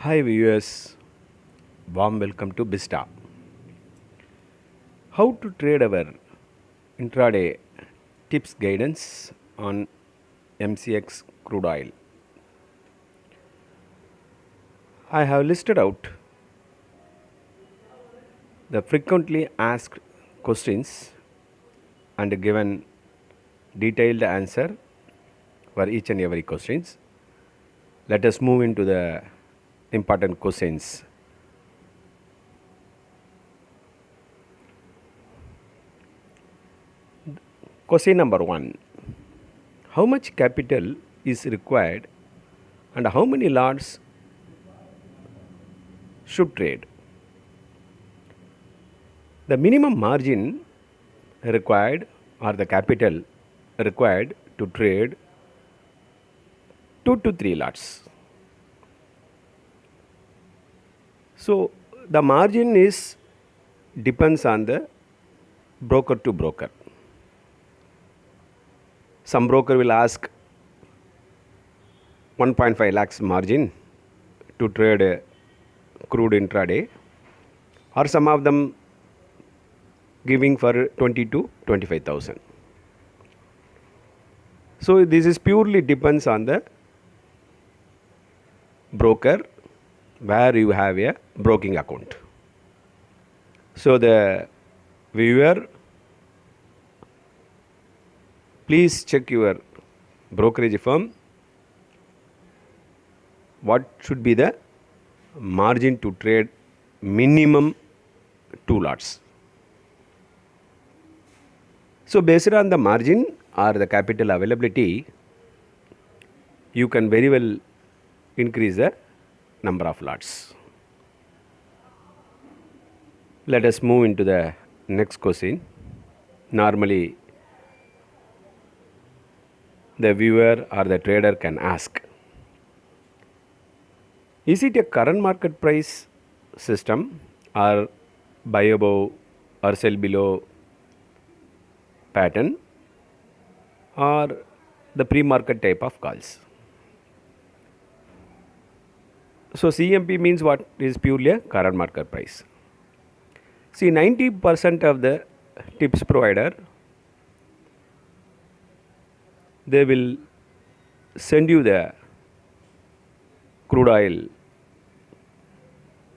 Hi viewers, warm welcome to Bista. How to trade our intraday tips guidance on MCX crude oil. I have listed out the frequently asked questions and given detailed answer for each and every questions. Let us move into the important questions. Question number 1. How much capital is required and how many lots should trade? The minimum margin required or the capital required to trade 2 to 3 lots. So the margin is depends on the broker to broker. Some broker will ask 1.5 lakhs margin to trade crude intraday, or some of them giving for 20 to 25,000. So this is purely depends on the broker where you have a broking account. So the viewer, please check your brokerage firm what should be the margin to trade minimum 2 lots. So based on the margin or the capital availability, you can very well increase the number of lots. Let us move into the next question. Normally, the viewer or the trader can ask, is it a current market price system or buy above or sell below pattern or the pre-market type of calls? So CMP means what is purely a current market price. See, 90% of the tips provider, they will send you the crude oil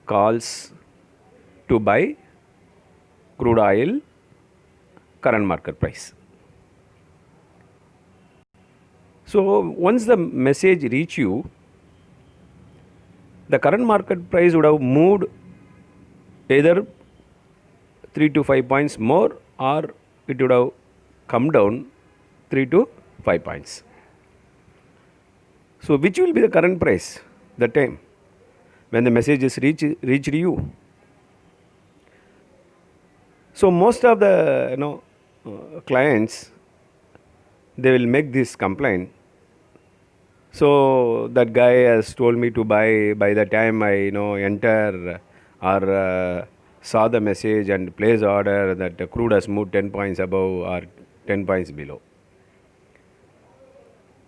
calls to buy crude oil current market price. So once the message reach you, the current market price would have moved either 3 to 5 points more, or it would have come down 3 to 5 points. So which will be the current price that time when the message is reached you? So most of the clients, they will make this complaint. So that guy has told me to buy. By the time I enter or saw the message and place order, that the crude has moved 10 points above or 10 points below.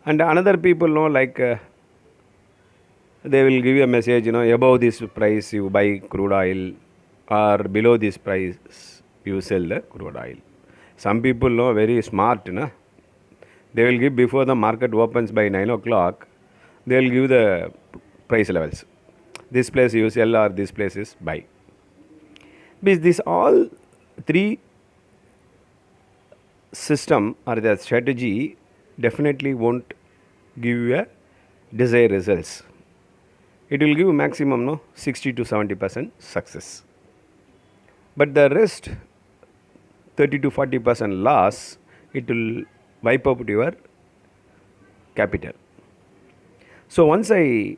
And another people know, like they will give you a message, above this price you buy crude oil, or below this price you sell the crude oil. Some people know very smart, na? They will give before the market opens by 9 o'clock, they will give the price levels. This place you sell or this place is buy. Because this all three system or the strategy definitely won't give you a desired results. It will give maximum 60 to 70% success. But the rest 30 to 40% loss, it will wipe out your capital. So once I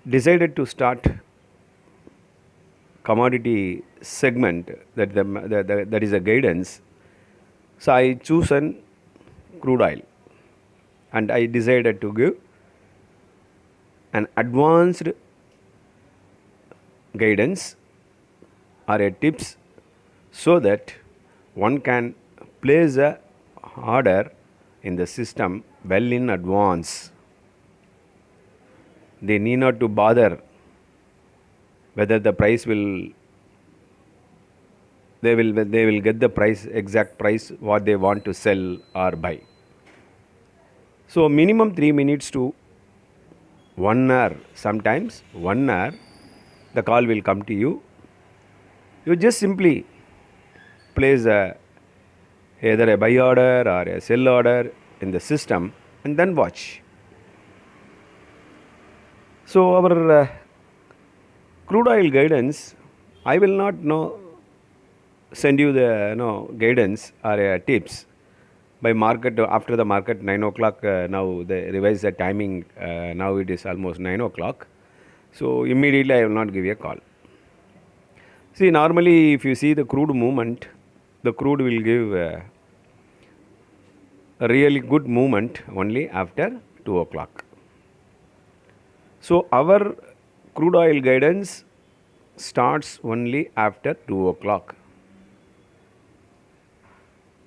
decided to start commodity segment, that is a guidance, so I choose an crude oil and I decided to give an advanced guidance or a tips, so that one can place a order in the system well in advance. They need not to bother whether the price will, they will get the price, exact price what they want to sell or buy. So minimum 3 minutes to 1 hour, sometimes 1 hour, the call will come to you. You just simply place either a buy order or a sell order in the system and then watch. So our crude oil guidance, I will not send you the guidance or tips by market after the market 9 o'clock. Now they revise the timing. Now it is almost 9 o'clock. So immediately I will not give you a call. See, normally if you see the crude movement, the crude will give a really good movement only after 2 o'clock. So our crude oil guidance starts only after 2 o'clock,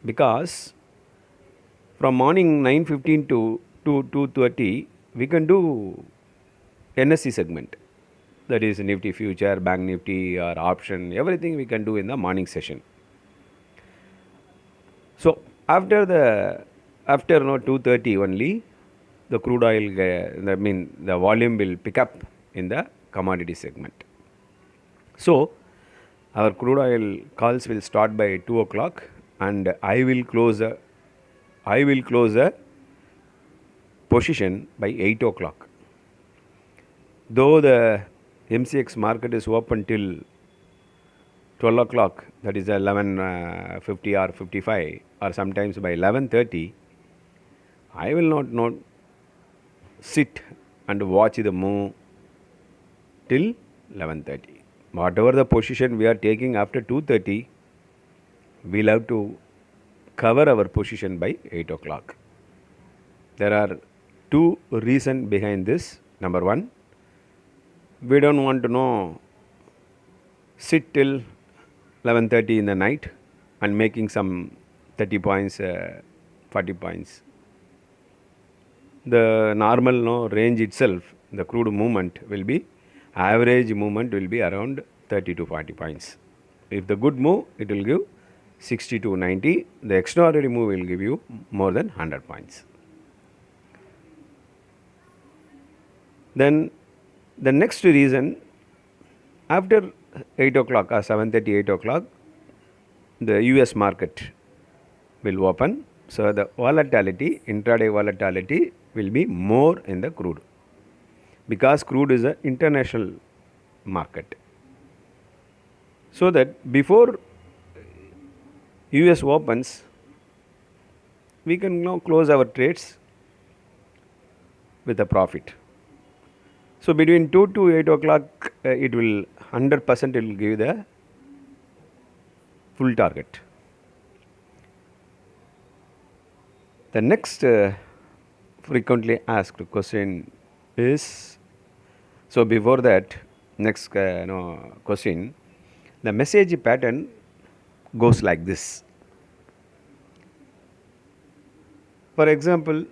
because from morning 9:15 to 2:30 we can do NSE segment, that is Nifty future, Bank Nifty or option, everything we can do in the morning session. So after 2:30 only the crude oil the volume will pick up in the commodity segment. So our crude oil calls will start by 2 o'clock and I will close a position by 8 o'clock. Though the MCX market is open till 12 o'clock, that is 11:50 or 55, or sometimes by 11:30, I will not sit and watch the move till 11:30. Whatever the position we are taking after 2:30, we'll have to cover our position by 8 o'clock. There are two reasons behind this. Number one, we don't want to sit till 11:30 in the night and making some 30 points, 40 points. The normal range itself, the crude movement will be, average movement will be around 30 to 40 points. If the good move, it will give 60 to 90. The extraordinary move will give you more than 100 points. Then the next reason, after 8 o'clock or 7:30, 8 o'clock, the US market will open. So the volatility, intraday volatility will be more in the crude, because crude is an international market. So that before US opens, we can now close our trades with a profit. So between 2 to 8 o'clock, it will 100% it will give the full target. The next frequently asked question is, so before that, next question, the message pattern goes like this. For example,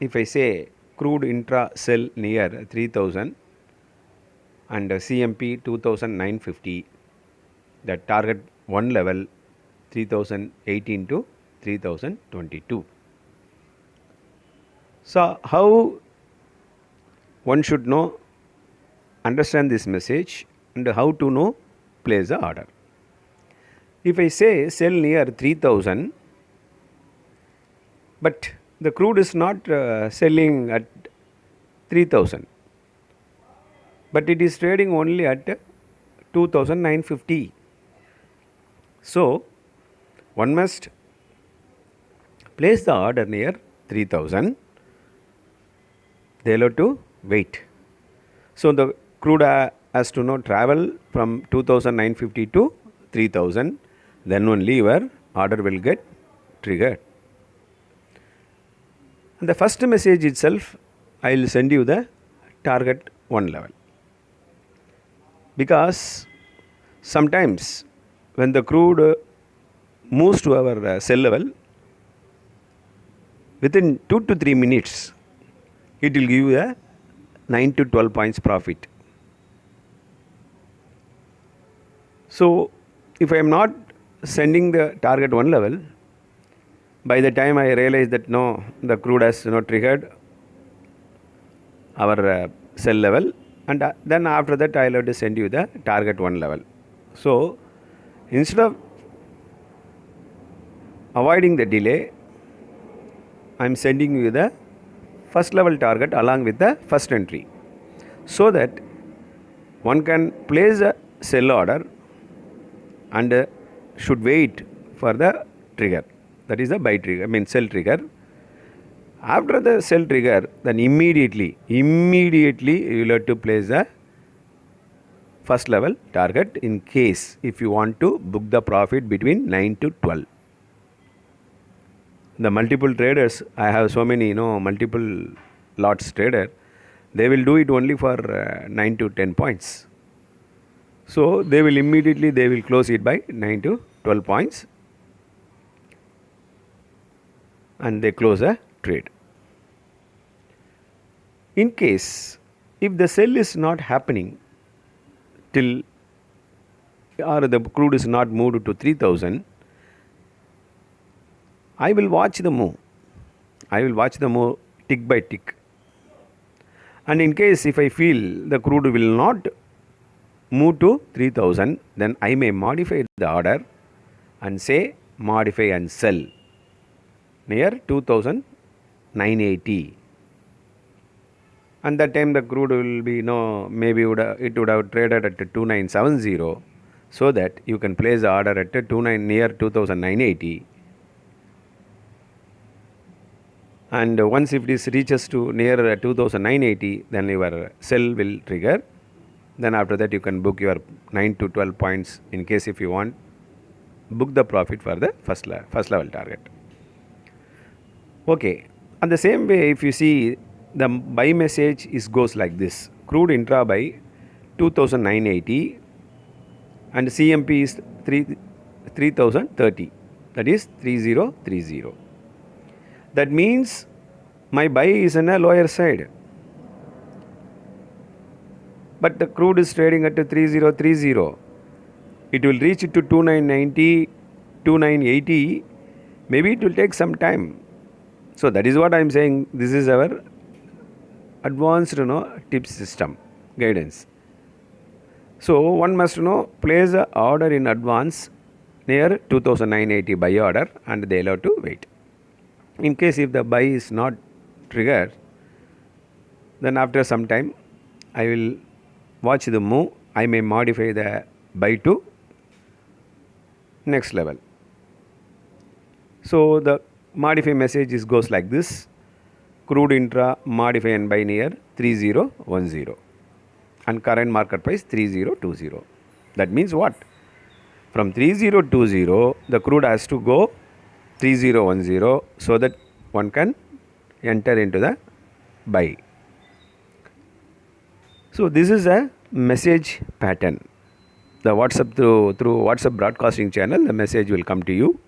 if I say crude intra sell near 3000 and CMP 2950, the target one level 3018 to 3022. So how one should understand this message and how to place the order. If I say sell near 3000, but the crude is not selling at 3000, but it is trading only at 2950. So one must place the order near 3000. They'll have to wait. So the crude has to travel from 2950 to 3000. Then only your order will get triggered. And the first message itself, I will send you the target one level. Because sometimes when the crude moves to our sell level, within 2 to 3 minutes, it will give you a 9 to 12 points profit. So if I am not sending the target one level, by the time I realize that no, the crude has triggered our sell level, and then after that I'll have to send you the target one level. So instead of avoiding the delay, I'm sending you the first level target along with the first entry, so that one can place a sell order and should wait for the trigger, that is the buy trigger, sell trigger. After the sell trigger, then immediately you will have to place the first level target in case if you want to book the profit between 9 to 12. The multiple traders, I have so many multiple lots trader, they will do it only for 9 to 10 points. So they will close it by 9 to 12 points and they close a trade. In case if the sell is not happening till, or the crude is not moved to 3000, I will watch the move. Tick by tick. And in case if I feel the crude will not move to 3000, then I may modify the order and say modify and sell near 2980. And that time the crude will be maybe it would have traded at 2970, so that you can place the order at near 2980. And once if this reaches to near 2980, then your sell will trigger. Then after that you can book your 9 to 12 points in case if you want book the profit for the first level target. Okay, and the same way if you see the buy message goes like this: crude intra buy 2980 and CMP is 3030, that is 3030. That means my buy is on a lower side, but the crude is trading at 3030. It will reach to 2990, 2980. Maybe it will take some time. So that is what I am saying. This is our advanced tips system guidance. So one must place a order in advance near 2980 buy order, and they have to wait. In case if the buy is not triggered, then after some time I will watch the move. I may modify the buy to next level. So the modify message goes like this: crude intra modify and buy near 3010 and current market price 3020. That means what? From 3020 the crude has to go 3010, so that one can enter into the buy. So this is a message pattern. The WhatsApp through WhatsApp broadcasting channel, the message will come to you.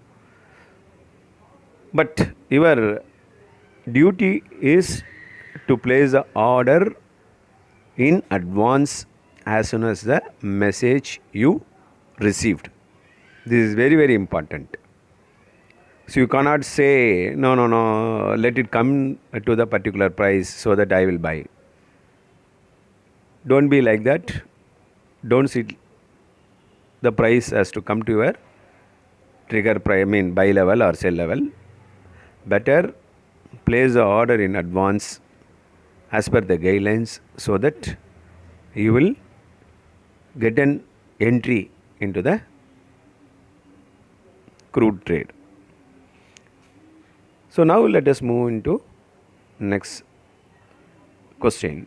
But your duty is to place the order in advance as soon as the message you received. This is very, very important. So you cannot say, no, let it come to the particular price so that I will buy. Don't be like that. Don't see the price has to come to your trigger price, buy level or sell level. Better place the order in advance as per the guidelines, so that you will get an entry into the crude trade. So now let us move into next question.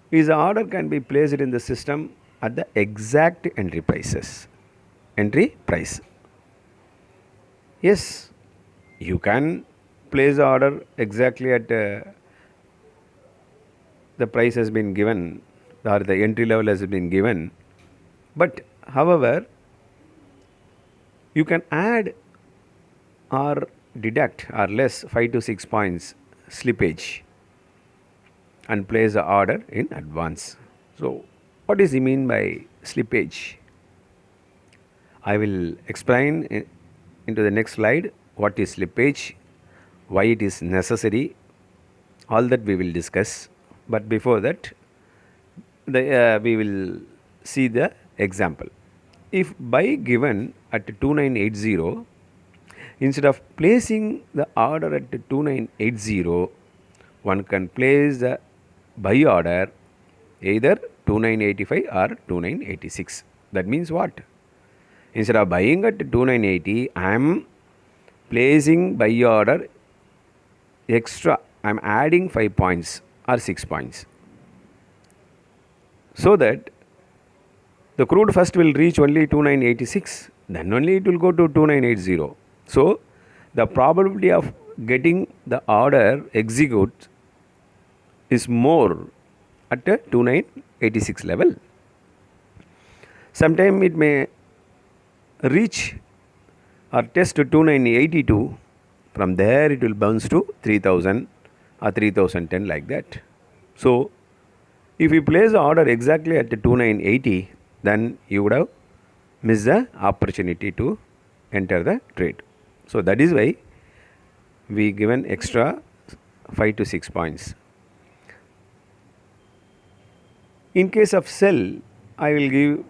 Is the order can be placed in the system at the exact entry price? Yes, you can place the order exactly at the price has been given, or the entry level has been given. But however, you can add or deduct or less 5 to 6 points slippage and place the order in advance. So, what does he mean by slippage? I will explain into the next slide what is slippage, why it is necessary, all that we will discuss. But before that, we will see the example. If buy given at 2980, instead of placing the order at 2980, one can place the buy order either 2985 or 2986. That means what? Instead of buying at 2980, I am placing buy order extra. I am adding 5 points or 6 points, so that the crude first will reach only 2986, then only it will go to 2980. So the probability of getting the order execute is more at a 2986 level. Sometime it may reach or test to 2982. From there it will bounce to 3000 or 3010 like that. So if you place the order exactly at 2980, then you would have missed the opportunity to enter the trade. So that is why we given extra 5 to 6 points. In case of sell, I will give,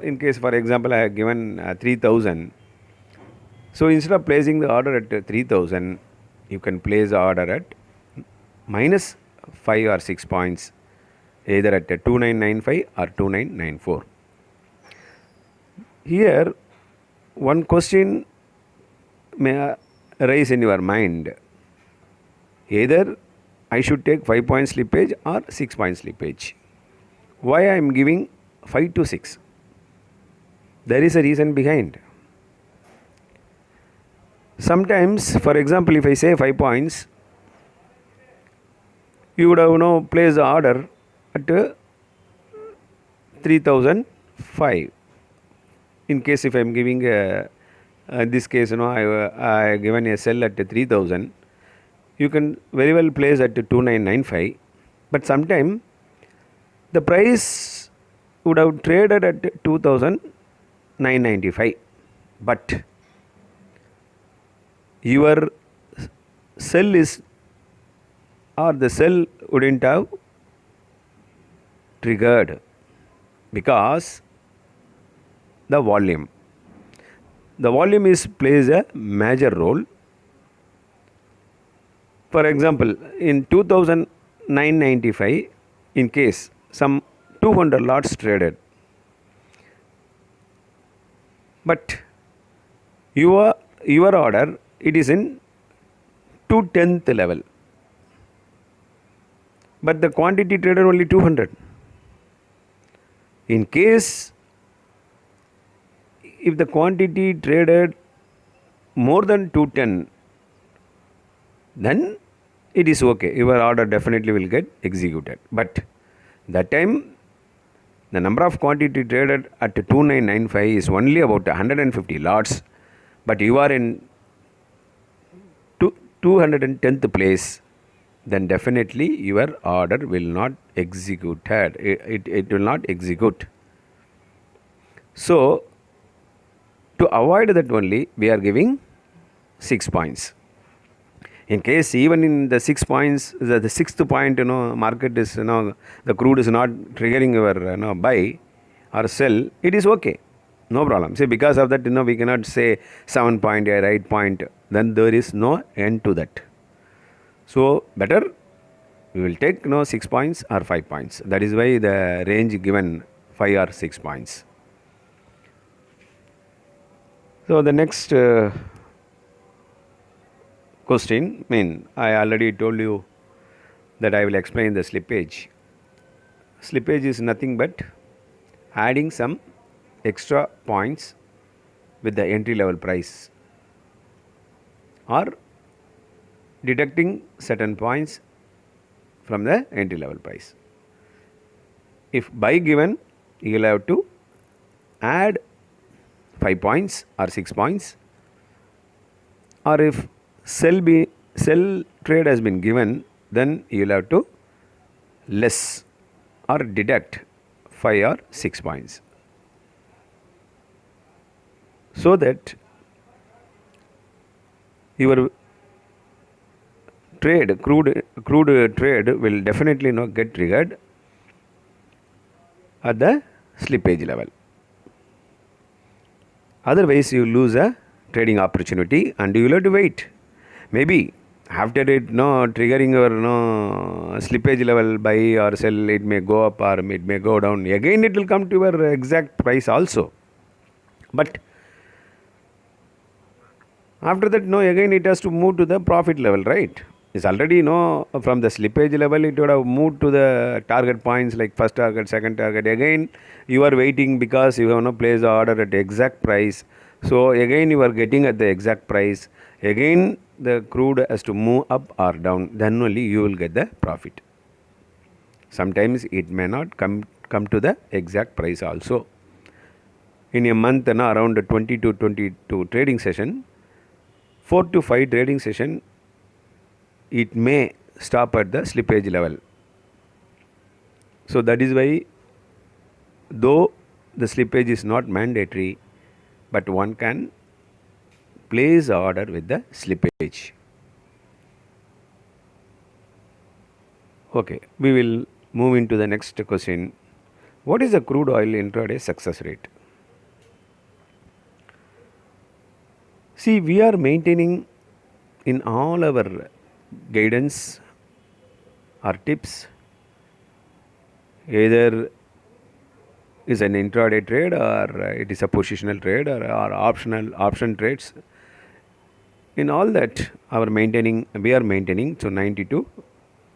in case for example I have given 3000. So instead of placing the order at 3000, you can place the order at minus 5 or 6 points, either at 2995 or 2994. Here, one question may arise in your mind. Either I should take 5 point slippage or 6 point slippage. Why I am giving 5 to 6? There is a reason behind. Sometimes, for example, if I say 5 points, you would have placed the order at 3005. In case if I am giving this case, I given a sell at 3000, you can very well place at 2995. But sometime the price would have traded at 2995. But your sell is, or the sell wouldn't have triggered because the volume is plays a major role. For example, in 2995, in case some 200 lots traded, but your order, it is in 2/10 level, but the quantity traded only 200. In case if the quantity traded more than 210, then it is okay. Your order definitely will get executed. But that time, the number of quantity traded at 2995 is only about 150 lots, but you are in 210th place, then definitely your order will not execute. It will not execute. So to avoid that only, we are giving 6 points. In case even in the 6 points, the sixth point, market is, the crude is not triggering your, buy or sell, it is okay. No problem. See, because of that, we cannot say 7 point or 8 point. Then there is no end to that. So better we will take 6 points or 5 points. That is why the range given 5 or 6 points. So the next question, I already told you that I will explain the slippage. Slippage is nothing but adding some extra points with the entry level price, or deducting certain points from the entry level price. If buy given, you will have to add 5 points or 6 points, or if sell trade has been given, then you will have to less or deduct 5 or 6 points, so that your crude trade will definitely not get triggered at the slippage level. Otherwise, you lose a trading opportunity and you will have to wait. Maybe after it triggering your slippage level, buy or sell, it may go up or it may go down. Again, it will come to your exact price also. But after that, again it has to move to the profit level, right? It's already from the slippage level, it would have moved to the target points like first target, second target. Again, you are waiting because you have no place the order at exact price. So again, you are getting at the exact price. Again, the crude has to move up or down. Then only you will get the profit. Sometimes it may not come to the exact price also. In a month, around 20 to 22 trading session, 4 to 5 trading session, it may stop at the slippage level. So that is why, though the slippage is not mandatory, but one can place the order with the slippage. Okay, we will move into the next question. What is the crude oil intraday success rate? See, we are maintaining in all our guidance or tips, either is an intraday trade or it is a positional trade or option trades. In all that, we are maintaining to 90 to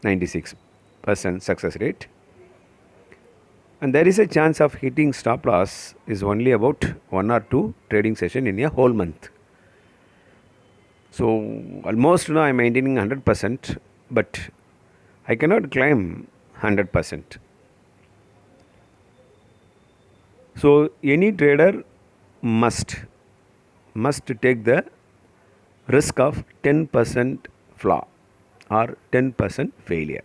96% success rate. And there is a chance of hitting stop loss is only about 1 or 2 trading session in a whole month. So almost I am maintaining 100%, but I cannot claim 100%. So any trader must take the risk of 10% flaw or 10% failure,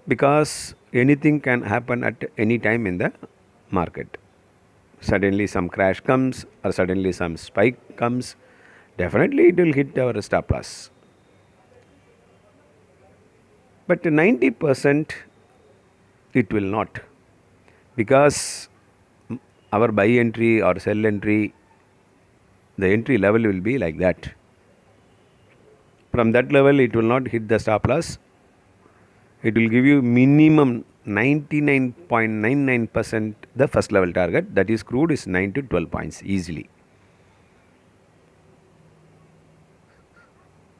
because anything can happen at any time in the market. Suddenly some crash comes or suddenly some spike comes, definitely it will hit our stop loss. But 90% it will not, because our buy entry or sell entry, the entry level will be like that. From that level, it will not hit the stop loss. It will give you minimum 99.99% the first level target, that is crude is 9 to 12 points easily.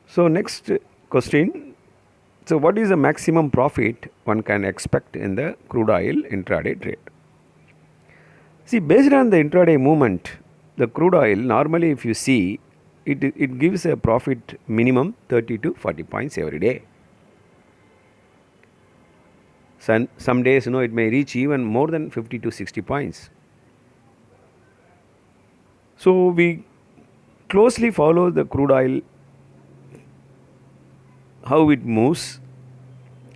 So next question. So what is the maximum profit one can expect in the crude oil intraday trade? See, based on the intraday movement, the crude oil normally, if you see, it gives a profit minimum 30 to 40 points every day. Some days, it may reach even more than 50 to 60 points. So we closely follow the crude oil, how it moves,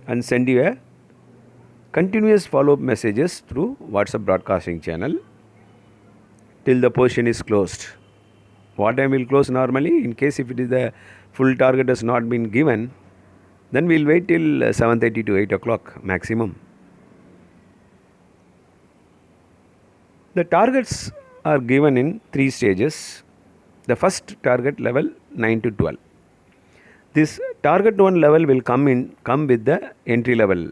and send you a continuous follow-up messages through WhatsApp broadcasting channel till the position is closed. What time will close normally? In case if it is the full target has not been given, then we'll wait till 7:30 to 8 o'clock maximum. The targets are given in 3 stages. The first target level 9 to 12. This target 1 level will come with the entry level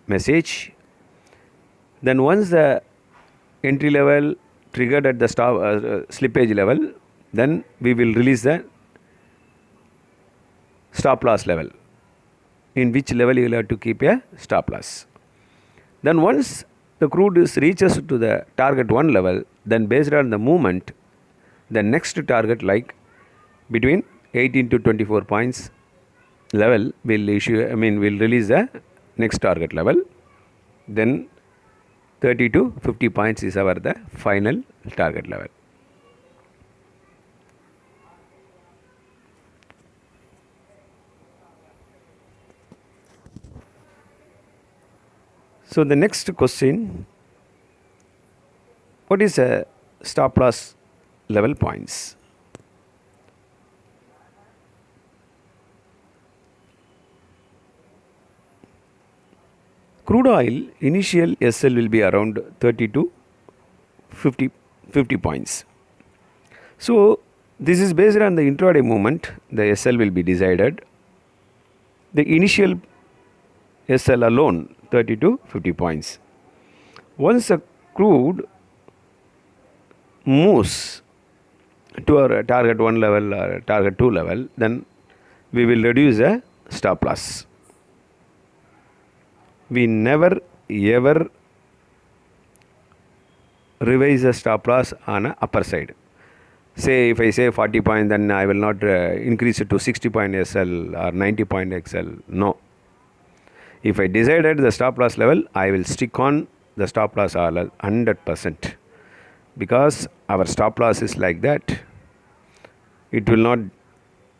message. Then once the entry level triggered at the slippage level, then we will release the stop loss level, in which level you will have to keep a stop loss. Then once the crude reaches to the target 1 level, then based on the movement, the next target, like between 18 to 24 points level, will release the next target level. Then 30 to 50 points is the final target level. So the next question, what is a stop loss level points? Crude oil initial SL will be around 30 to 50 points. So this is based on the intraday movement. The SL will be decided. The initial SL alone 30 to 50 points. Once the crude moves to our target 1 level or target 2 level, then we will reduce a stop loss. We never ever revise the stop loss on a upper side. Say if I say 40 point, then I will not increase it to 60 point SL or 90 point XL. No. If I decided the stop loss level, I will stick on the stop loss 100%, because our stop loss is like that. It will not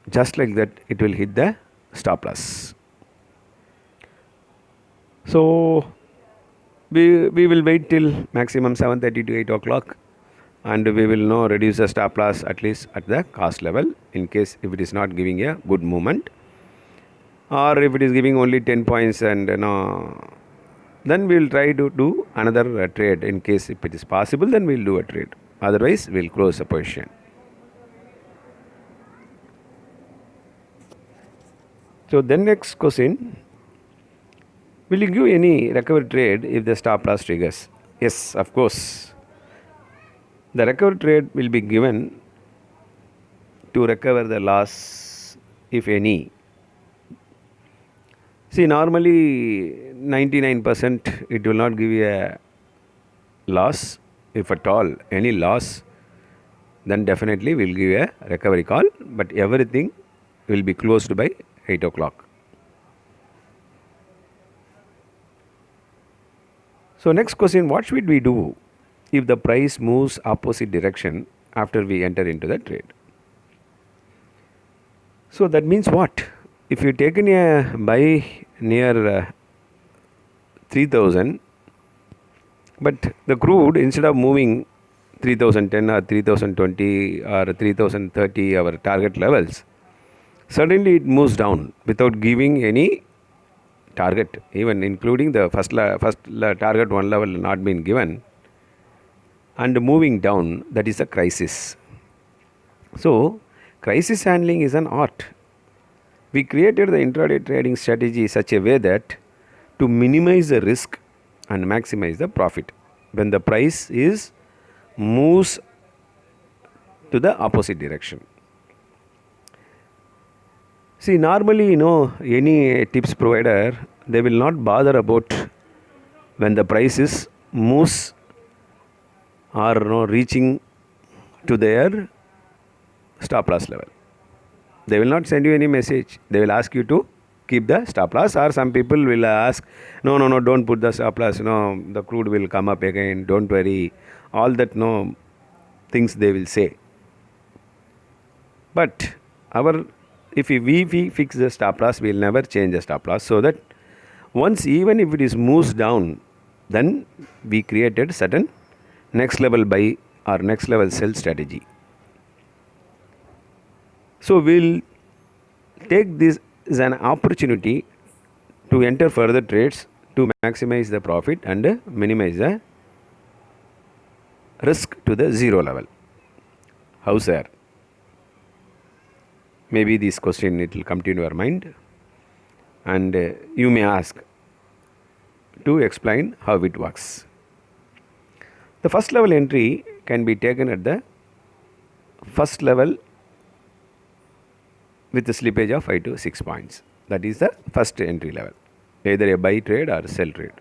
just like that, it will hit the stop loss. So we will wait till maximum 7:30 to 8 o'clock, and we will now reduce the stop loss at least at the cost level, in case if it is not giving a good movement, or if it is giving only 10 points, and then we will try to do another trade. In case if it is possible, then we will do a trade. Otherwise, we will close the position. So then next question, will you give any recovery trade if the stop loss triggers? Yes, of course. The recovery trade will be given to recover the loss, if any. See, normally 99% it will not give you a loss. If at all any loss, then definitely we will give a recovery call, but everything will be closed by 8 o'clock. So next question, what should we do if the price moves opposite direction after we enter into the trade? So that means what? If you taken a buy near 3000, but the crude, instead of moving 3010 or 3020 or 3030, our target levels, suddenly it moves down without giving any target, even including the first target 1 level not been given, and moving down, that is a crisis. So crisis handling is an art. We created the intraday trading strategy such a way that to minimize the risk and maximize the profit when the price is moves to the opposite direction. See, normally, any tips provider, they will not bother about when the price is moves or reaching to their stop loss level. They will not send you any message. They will ask you to keep the stop loss, or some people will ask, no, don't put the stop loss. No, the crude will come up again. Don't worry. All that things they will say. But if we fix the stop loss, we will never change the stop loss, so that once even if it is moves down, then we created certain next level buy or next level sell strategy. So we'll take this as an opportunity to enter further trades to maximize the profit and minimize the risk to the zero level. How, sir? Maybe this question, it will come to your mind, and you may ask to explain how it works. The first level entry can be taken at the first level with a slippage of 5 to 6 points. That is the first entry level, either a buy trade or sell trade.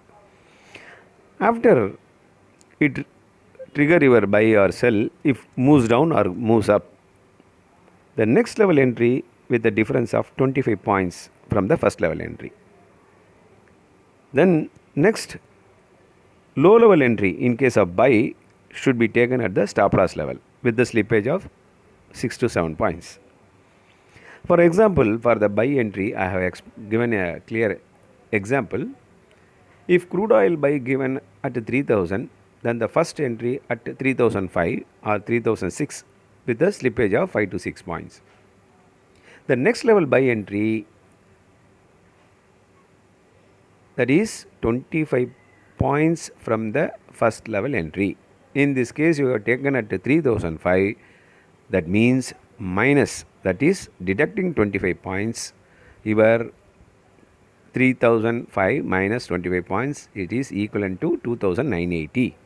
After it trigger your buy or sell, if moves down or moves up, the next level entry with a difference of 25 points from the first level entry. Then next low level entry in case of buy should be taken at the stop loss level with the slippage of 6 to 7 points. For example, for the buy entry, I have given a clear example. If crude oil buy given at 3000, then the first entry at 3005 or 3006 with a slippage of 5 to 6 points. The next level buy entry, that is 25 points from the first level entry. In this case, you have taken at 3005, that means minus, that is deducting 25 points. Your 3005 minus 25 points, it is equivalent to 2980.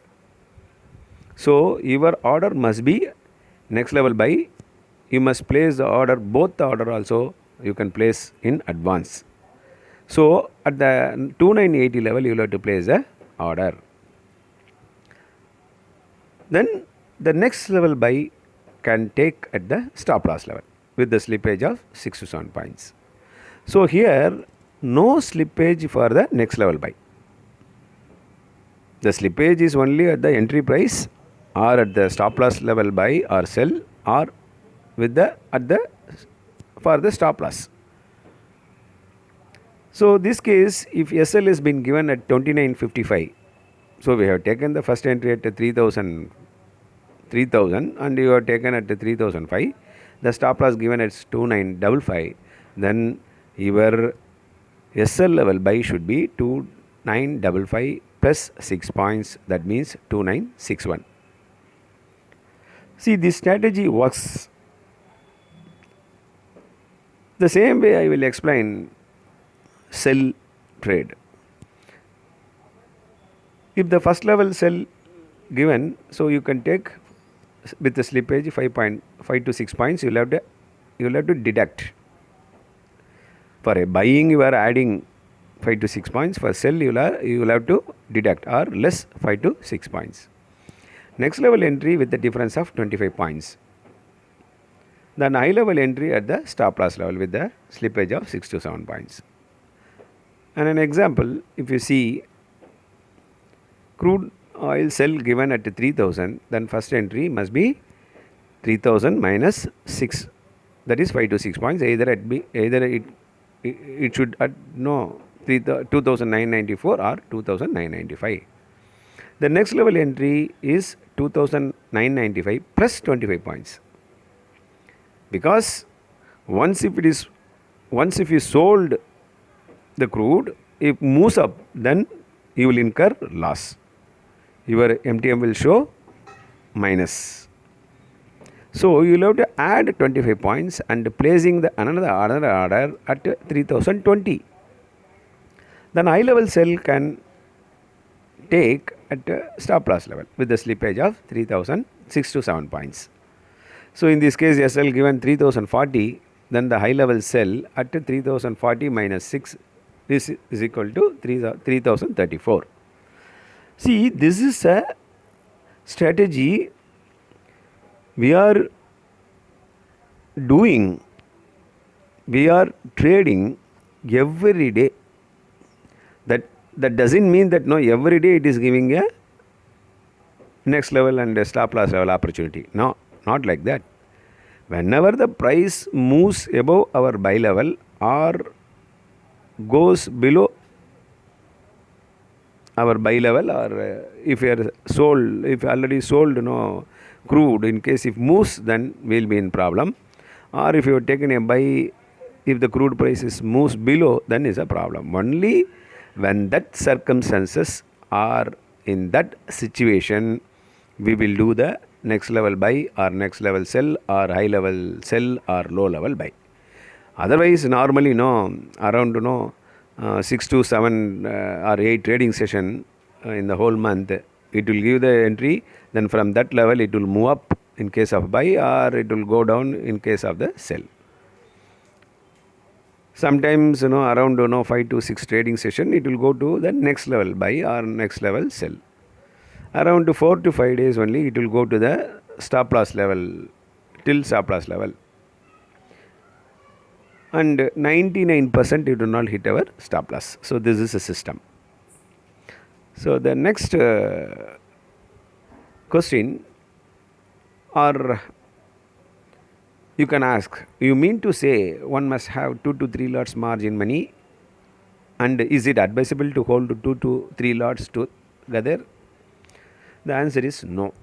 So your order must be next level buy. You must place the order, both the order also you can place in advance. So at the 2980 level, you will have to place the order. Then the next level buy can take at the stop loss level with the slippage of 6 to 7 points. So here no slippage for the next level buy. The slippage is only at the entry price or at the stop loss level buy or sell, or with the at the for the stop loss. So this case, if SL has been given at 2955, so we have taken the first entry at 3000 and you have taken at 3005, the stop loss given at 2955, then your SL level buy should be 2955 plus 6 points, that means 2961. See, this strategy works. The same way I will explain sell trade. If the first level sell given, so you can take with the slippage 5 to 6 points, you will have to deduct. For a buying you are adding 5 to 6 points, for sell you will have to deduct or less 5 to 6 points. Next level entry with the difference of 25 points. Then high level entry at the stop loss level with the slippage of 6 to 7 points. And an example, if you see crude oil sell given at 3000, then first entry must be 3000 minus 6, that is 5 to 6 points. Either it should at 2994 or 2995. The next level entry is 2995 plus 25 points, because once if you sold the crude, if moves up, then you will incur loss. Your MTM will show minus. So you will have to add 25 points and placing the another order at 3020. Then high level sell can take at stop loss level with the slippage of 3006 to 7 points. So in this case, SL given 3040, then the high level sell at 3040 minus 6 is equal to 3034. See, this is a strategy we are doing, we are trading every day. That doesn't mean that every day it is giving a next level and a stop loss level opportunity. No, not like that. Whenever the price moves above our buy level or goes below our buy level, or if you are sold, if you already sold crude, in case if moves, then we will be in problem. Or if you have taken a buy, if the crude prices moves below, then is a problem. Only when that circumstances are in that situation, we will do the next level buy or next level sell or high level sell or low level buy. Otherwise, normally around 6 to 7 or 8 trading session in the whole month, it will give the entry. Then from that level, it will move up in case of buy, or it will go down in case of the sell. Sometimes around 5 to 6 trading session, it will go to the next level buy or next level sell. Around 4 to 5 days only, it will go to the stop loss level till stop loss level. And 99% it will not hit our stop loss. So this is a system. So the next question, or you can ask, you mean to say one must have 2 to 3 lots margin money And is it advisable to hold 2 to 3 lots together? The answer is no.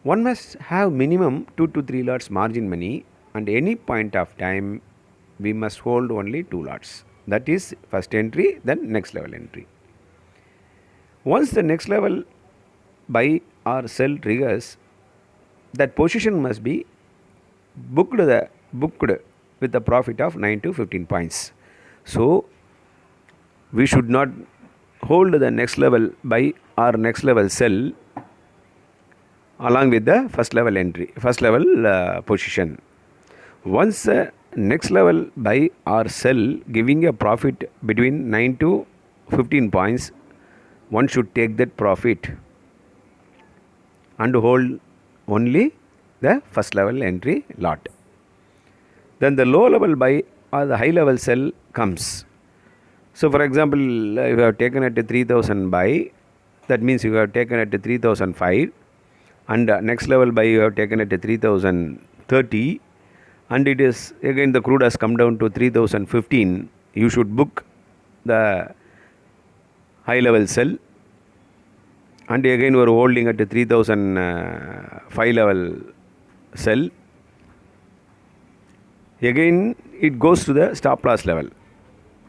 One must have minimum 2 to 3 lots margin money, and any point of time we must hold only 2 lots. That is first entry, then next level entry. Once the next level buy or sell triggers, that position must be booked with a profit of 9 to 15 points. So we should not hold the next level buy or next level sell along with the first level entry, first level position. Once next level buy or sell giving a profit between 9 to 15 points, one should take that profit and hold only the first level entry lot. Then the low level buy or the high level sell comes. So for example, if you have taken at 3000 buy, that means you have taken at 3005, and next level buy you have taken at 3030, and it is again the crude has come down to 3015. You should book the high level sell, and again we are holding at 3005 level sell. Again it goes to the stop loss level.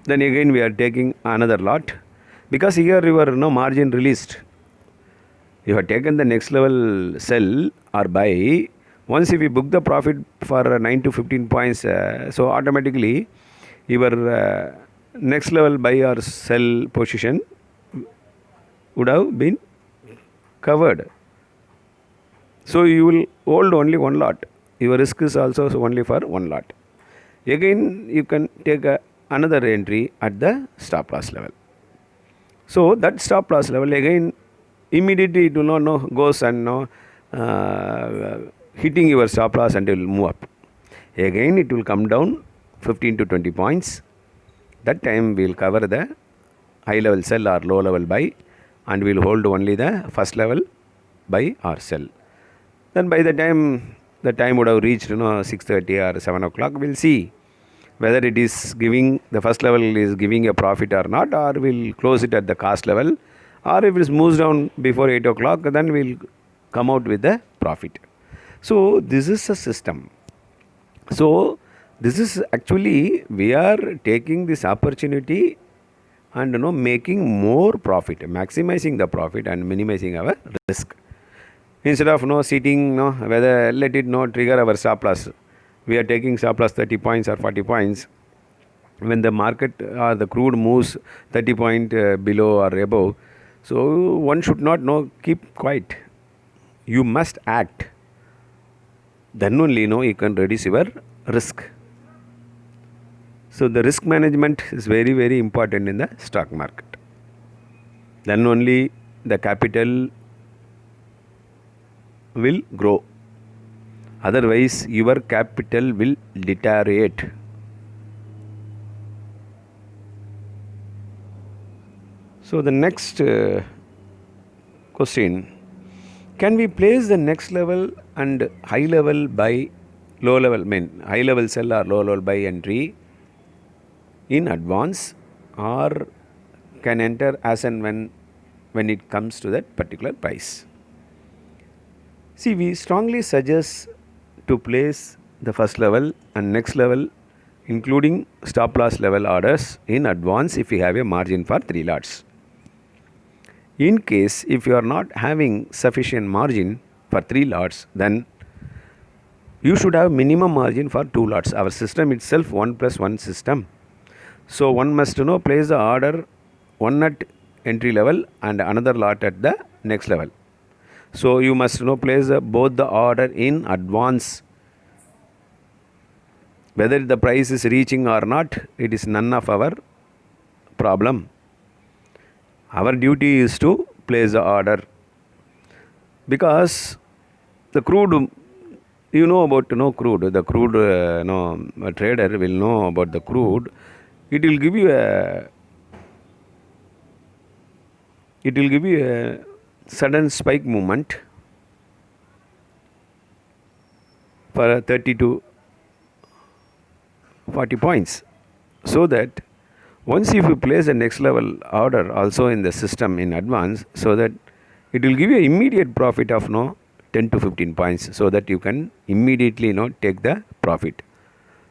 Then again we are taking another lot, because here your margin released. You have taken the next level sell or buy. Once if you book the profit for 9 to 15 points, so automatically your next level buy or sell position would have been covered. So you will hold only one lot. Your risk is also only for one lot. Again you can take another entry at the stop loss level. So that stop loss level again immediately it will not goes and hitting your stop loss and it will move up. Again it will come down 15 to 20 points. That time we will cover the high level sell or low level buy, and we will hold only the first level buy or sell. Then by the time would have reached 6:30 or 7 o'clock, we will see whether it is giving the first level is giving a profit or not, or we'll close it at the cost level, or if it moves down before 8 o'clock, then we'll come out with the profit. So this is a system. So this is actually we are taking this opportunity and making more profit, maximizing the profit and minimizing our risk. Instead of sitting whether let it trigger our stop loss. We are taking stop loss 30 points or 40 points. When the market or the crude moves 30 point below or above, so one should not keep quiet. You must act. Then only you can reduce your risk. So the risk management is very, very important in the stock market. Then only the capital will grow. Otherwise your capital will deteriorate. So the next question, can we place the next level and high level buy, low level, high level sell or low level buy entry in advance, or can enter as and when it comes to that particular price? See, we strongly suggest to place the first level and next level including stop loss level orders in advance if you have a margin for 3 lots. In case if you are not having sufficient margin for 3 lots, then you should have minimum margin for 2 lots. Our system itself 1+1 system. So one must place the order, one at entry level and another lot at the next level. So you must place both the order in advance. Whether the price is reaching or not, it is none of our problem. Our duty is to place the order, because the crude, about crude. The crude, a trader will know about the crude. It will give you a sudden spike movement for 30 to 40 points, so that Once if you place the next level order also in the system in advance, so that it will give you immediate profit of 10 to 15 points, so that you can immediately take the profit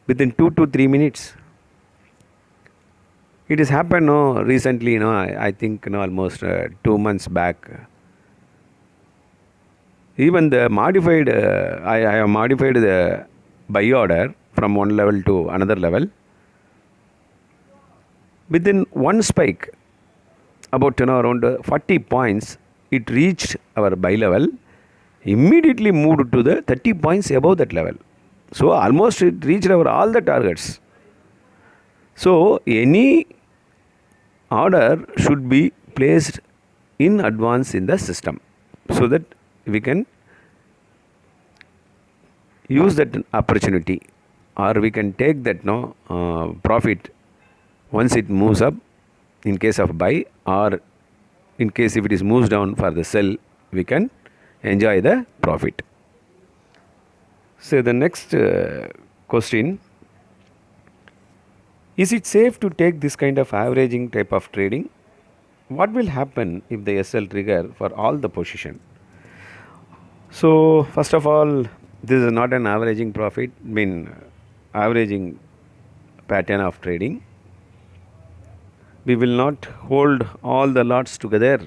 within 2 to 3 minutes. It has happened recently, I think almost 2 months back. Even the modified, I have modified the buy order from one level to another level. Within one spike, about around 40 points, it reached our buy level, immediately moved to the 30 points above that level. So almost it reached our all the targets. So any order should be placed in advance in the system, so that we can use that opportunity, or we can take that profit once it moves up in case of buy, or in case if it is moves down for the sell, we can enjoy the profit. So the next question, is it safe to take this kind of averaging type of trading? What will happen if the SL trigger for all the position? So first of all, this is not an averaging profit, averaging pattern of trading. We will not hold all the lots together.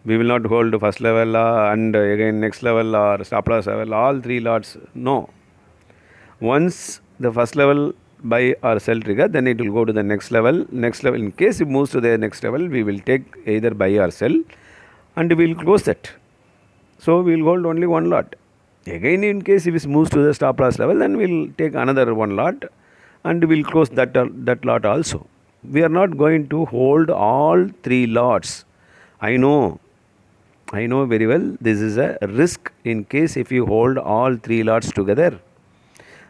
We will not hold first level and again next level or stop loss level, all three lots. No. Once the first level buy or sell trigger, then it will go to the next level. Next level, in case it moves to the next level, we will take either buy or sell, and we will close that. So we will hold only one lot. Again, in case if it moves to the stop loss level, then we will take another one lot, and we will close that lot also. We are not going to hold all three lots. I know very well this is a risk in case if you hold all three lots together.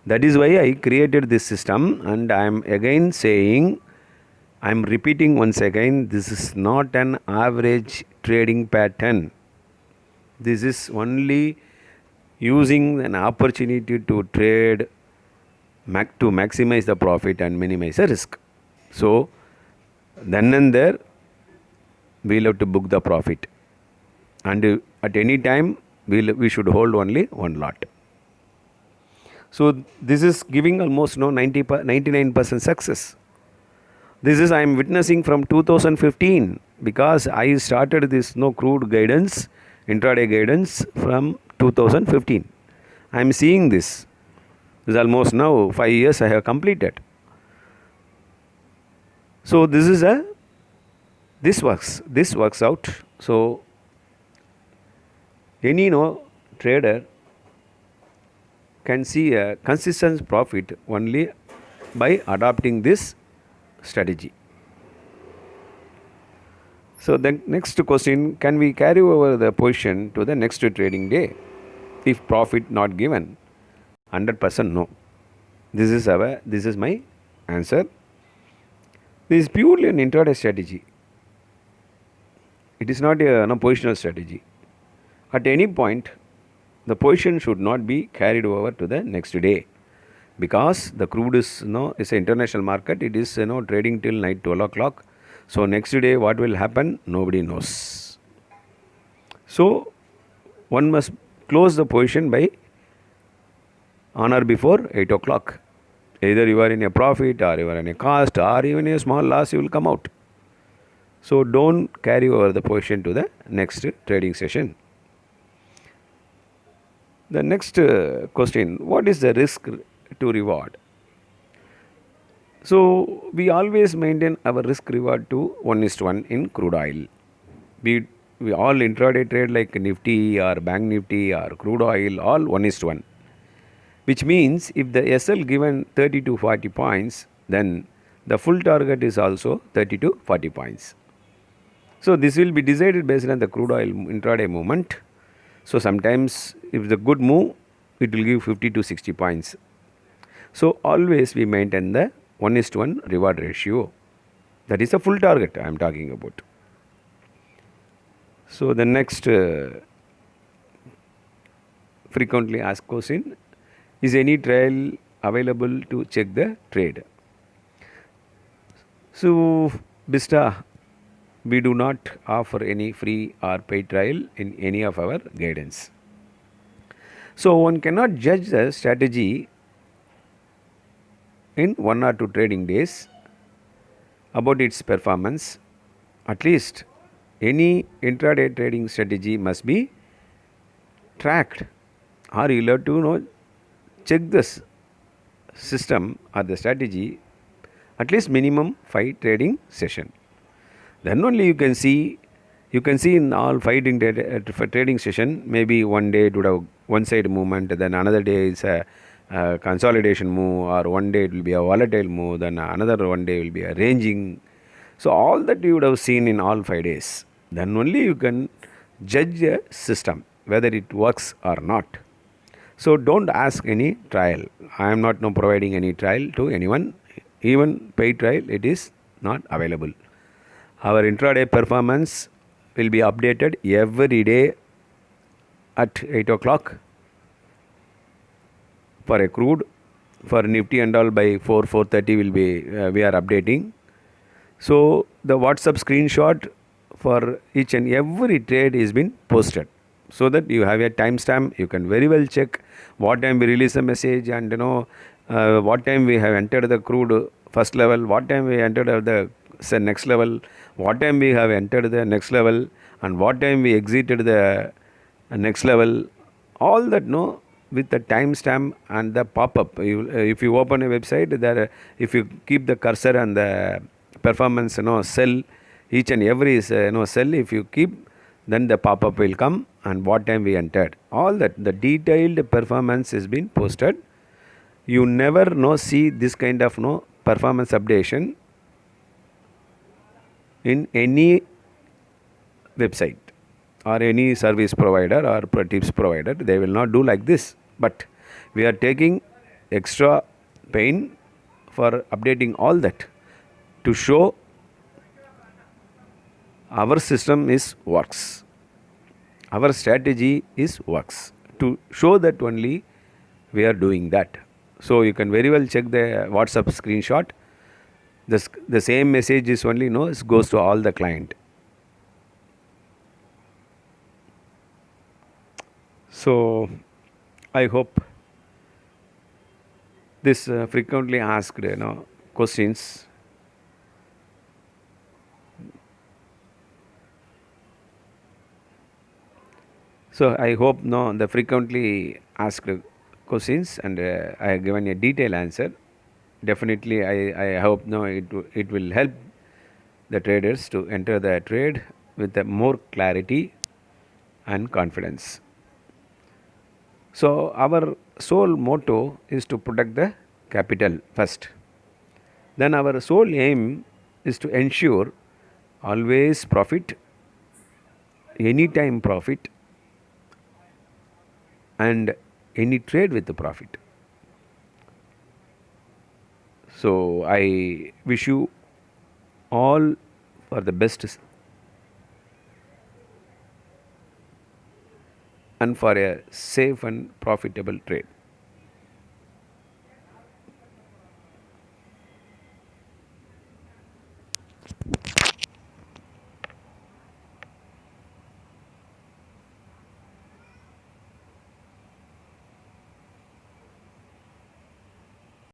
That is why I created this system, and I am again saying, I am repeating once again, this is not an average trading pattern. This is only using an opportunity to trade to maximize the profit and minimize the risk. So then and there we will have to book the profit, and at any time we should hold only one lot. So this is giving almost 99% success. This is I am witnessing from 2015, because I started this crude guidance, intraday guidance from 2015. I am seeing this. This is almost now 5 years I have completed. So this works out. So any trader can see a consistent profit only by adopting this strategy. So the next question, can we carry over the position to the next trading day if profit not given? 100% no. This is my answer. This is purely an intraday strategy. It is not a positional strategy. At any point, the position should not be carried over to the next day, because the crude is is an international market. It is trading till night 12 o'clock. So next day what will happen, nobody knows. So one must close the position by on or before 8 o'clock. Either you are in a profit, or you are in a cost, or even a small loss, you will come out. So don't carry over the position to the next trading session. The next question, what is the risk to reward? So we always maintain our risk reward to 1:1 in crude oil. We all intraday trade like Nifty or Bank Nifty or crude oil, all 1:1. Which means if the SL given 30 to 40 points, then the full target is also 30 to 40 points. So this will be decided based on the crude oil intraday movement. So sometimes if the good move, it will give 50 to 60 points. So always we maintain the 1:1 reward ratio. That is the full target I am talking about. So the next frequently asked question, is any trial available to check the trade? So Bista, we do not offer any free or paid trial in any of our guidance. So one cannot judge the strategy in 1 or 2 trading days about its performance. At least any intraday trading strategy must be tracked, or you'll have to check this system or the strategy at least minimum 5 trading session. Then only you can see in all trading session, maybe one day it would have one side movement, then another day is a consolidation move, or one day it will be a volatile move, then another one day will be a ranging. So all that you would have seen in all 5 days, then only you can judge a system whether it works or not. So don't ask any trial. I am not now providing any trial to anyone. Even paid trial, it is not available. Our intraday performance will be updated every day at 8 o'clock for a crude. For Nifty and all, by 4:30 will be we are updating. So the WhatsApp screenshot for each and every trade is been posted, so that you have a timestamp. You can very well check what time we release a message, and what time we have entered the crude first level, what time we entered the next level, what time we have entered the next level, and what time we exited the next level. All that with the timestamp and the pop-up. If you open a website, there if you keep the cursor and the performance cell, each and every cell, if you keep, then the pop-up will come and what time we entered. All that the detailed performance is been posted. You never see this kind of performance updation in any website or any service provider or tips provider. They will not do like this, but we are taking extra pain for updating all that to show our system is works, our strategy is works, to show that only we are doing that. So you can very well check the WhatsApp screenshot. The same message is only it goes to all the client. So I hope this frequently asked questions. So I hope the frequently asked questions, and I have given a detailed answer. Definitely, I hope it will help the traders to enter the trade with a more clarity and confidence. So our sole motto is to protect the capital first. Then our sole aim is to ensure always profit, anytime profit, and any trade with the profit. So I wish you all for the best and for a safe and profitable trade.